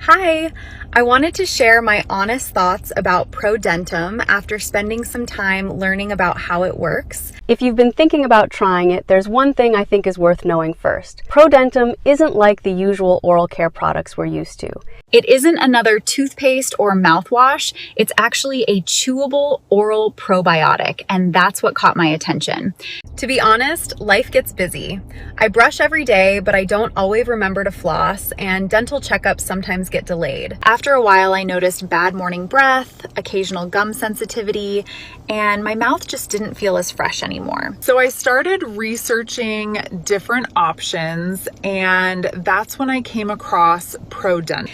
Hi! I wanted to share my honest thoughts about ProDentim after spending some time learning about how it works. If you've been thinking about trying it, there's one thing I think is worth knowing first. ProDentim isn't like the usual oral care products we're used to. It isn't another toothpaste or mouthwash. It's actually a chewable oral probiotic, and that's what caught my attention. To be honest, life gets busy. I brush every day, but I don't always remember to floss, and dental checkups sometimes get delayed. After a while, I noticed bad morning breath, occasional gum sensitivity, and my mouth just didn't feel as fresh anymore. So I started researching different options, and that's when I came across ProDentim.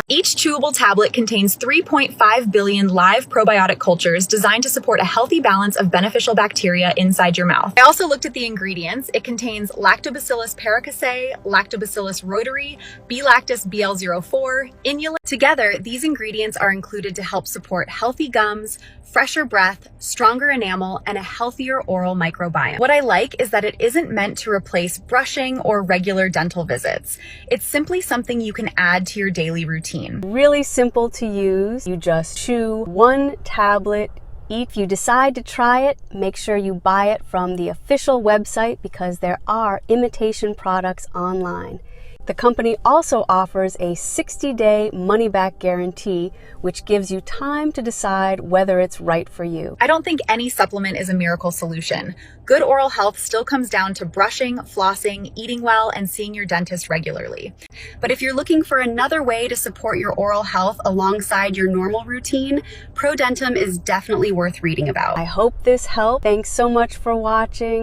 Each chewable tablet contains 3.5 billion live probiotic cultures designed to support a healthy balance of beneficial bacteria inside your mouth. I also looked at the ingredients. It contains Lactobacillus Paracasei, Lactobacillus Reuteri, B.lactis BL-04, Inulin. Together, these ingredients are included to help support healthy gums, fresher breath, stronger enamel, and a healthier oral microbiome. What I like is that it isn't meant to replace brushing or regular dental visits. It's simply something you can add to your daily routine. Really simple to use. You just chew one tablet each. If you decide to try it, make sure you buy it from the official website because there are imitation products online. The company also offers a 60-day money-back guarantee, which gives you time to decide whether it's right for you. I don't think any supplement is a miracle solution. Good oral health still comes down to brushing, flossing, eating well, and seeing your dentist regularly. But if you're looking for another way to support your oral health alongside your normal routine, ProDentim is definitely worth reading about. I hope this helped. Thanks so much for watching.